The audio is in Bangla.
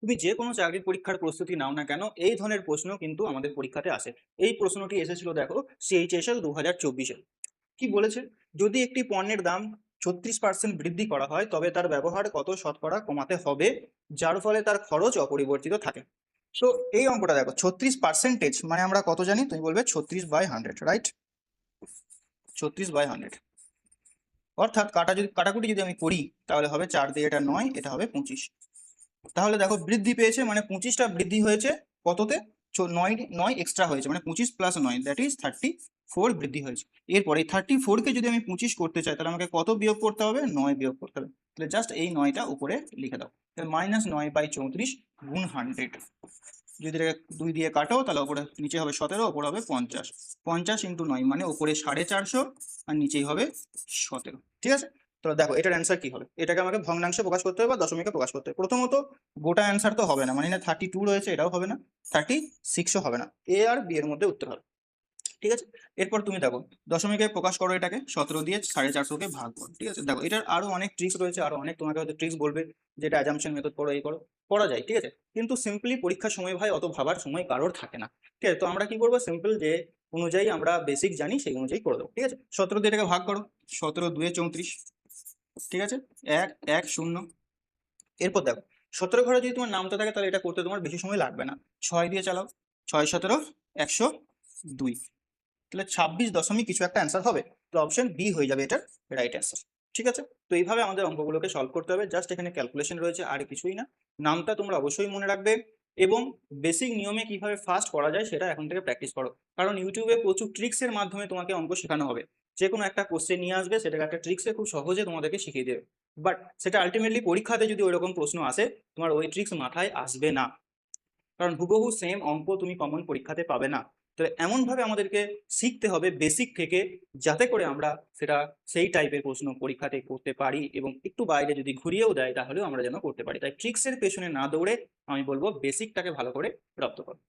তুমি যে কোনো চাকরির পরীক্ষার প্রস্তুতি নাও না কেন, এই ধরনের প্রশ্ন কিন্তু আমাদের পরীক্ষাতে আসে। এই প্রশ্নটি এসেছিল দেখো CHSL 2024-এ। কি বলেছে? যদি একটি পণ্যের দাম 36% বৃদ্ধি করা হয় তবে তার ব্যবহার কত শতকরা কমাতে হবে, যার ফলে তার খরচ অপরিবর্তিত থাকে। তো এই অঙ্কটা দেখো 36% মানে আমরা কত জানি, তুমি বলবে 36/100, রাইট? 36/100 অর্থাৎ কাটাকুটি যদি আমি করি তাহলে হবে 4 দিয়ে এটা 9, এটা হবে 25। তাহলে দেখো বৃদ্ধি পেয়েছে মানে 25টা বৃদ্ধি হয়েছে কততে, 9 9 এক্সট্রা হয়েছে, মানে 25 প্লাস 9 দ্যাট ইজ 34 বৃদ্ধি হয়েছে। এরপর এই 34কে যদি আমি 25 করতে চাই তাহলে আমাকে কত বিয়োগ করতে হবে, 9 বিয়োগ করতে হবে। তাহলে জাস্ট এই 9টা উপরে লিখে দাও, তাহলে -9/34 গুণ 100। যদি এটাকে 2 দিয়ে কাটো তাহলে উপরে নিচে হবে 17, উপরে হবে 50। 50 ইন্টু 9 মানে উপরে 450 আর নিচেই হবে 17। ঠিক আছে? তো দেখো এটার অ্যান্সার কি হবে, এটাকে আমাকে ভগ্নাংশে প্রকাশ করতে হবে বা দশমিকে প্রকাশ করতে হবে। প্রথমত গোটা অ্যান্সার তো হবে না, মানে না 32 রয়েছে এটাও হবে না, 36ও হবে না, এ আর বি এর মধ্যে উত্তর হবে। ঠিক আছে? এরপর তুমি দেখো দশমিকে প্রকাশ করো, এটাকে 17 দিয়ে 450কে ভাগ করো। ঠিক আছে? দেখো এটার আরো অনেক ট্রিক্স রয়েছে, আরো অনেক তোমাকে হয়তো ট্রিক্স বলবে, যেটা অ্যাজাম্পশন মেথড করো, এই করো, করা যায়। ঠিক আছে? কিন্তু সিম্পলি পরীক্ষার সময় ভাই অত ভাবার সময় কারোর থাকে না। ঠিক আছে? তো আমরা কি করবো, সিম্পল যে অনুযায়ী আমরা বেসিক জানি সেই অনুযায়ী করে দেবো। ঠিক আছে? 17 দিয়ে এটাকে ভাগ করো, 17 2 34। ঠিক আছে? 1 1 0। এরপর দেখো 17 ঘরে যদি তোমার নামটা থাকে তাহলে এটা করতে তোমার বেশি সময় লাগবে না। 6 দিয়ে চালাও, 6 17 102। তাহলে 26 দশমিক কিছু একটা অ্যান্সার হবে। তো অপশন বি হয়ে যাবে এটার রাইট অ্যান্সার। ঠিক আছে? তো এইভাবে আমাদের অঙ্কগুলোকে সলভ করতে হবে, জাস্ট এখানে ক্যালকুলেশন রয়েছে আর কিছুই না। নামটা তোমরা অবশ্যই মনে রাখবে এবং বেসিক নিয়মে কিভাবে ফাস্ট করা যায় সেটা এখন থেকে প্র্যাকটিস করো, কারণ ইউটিউবে প্রচুর ট্রিক্সের মাধ্যমে তোমাকে অঙ্ক শেখানো হবে। যে কোনো একটা কোশ্চেন নিয়ে আসবে, সেটাকে একটা ট্রিক্সে খুব সহজে তোমাদেরকে শিখিয়ে দেবে। বাট সেটা আলটিমেটলি পরীক্ষাতে যদি ওইরকম প্রশ্ন আসে, তোমার ওই ট্রিক্স মাথায় আসবে না, কারণ হুবহু সেম অঙ্ক তুমি কমন পরীক্ষাতে পাবে না। তো এমন ভাবে আমাদেরকে শিখতে হবে বেসিক থেকে, যাতে করে আমরা সেটা সেই টাইপের প্রশ্ন পরীক্ষাতে করতে পারি, এবং একটু বাইরে যদি ঘুরিয়েও দেয় তাহলেও আমরা যেন করতে পারি। তাই ট্রিক্সের পেছনে না দৌড়ে আমি বলবো বেসিকটাকে ভালো করে রপ্ত করো।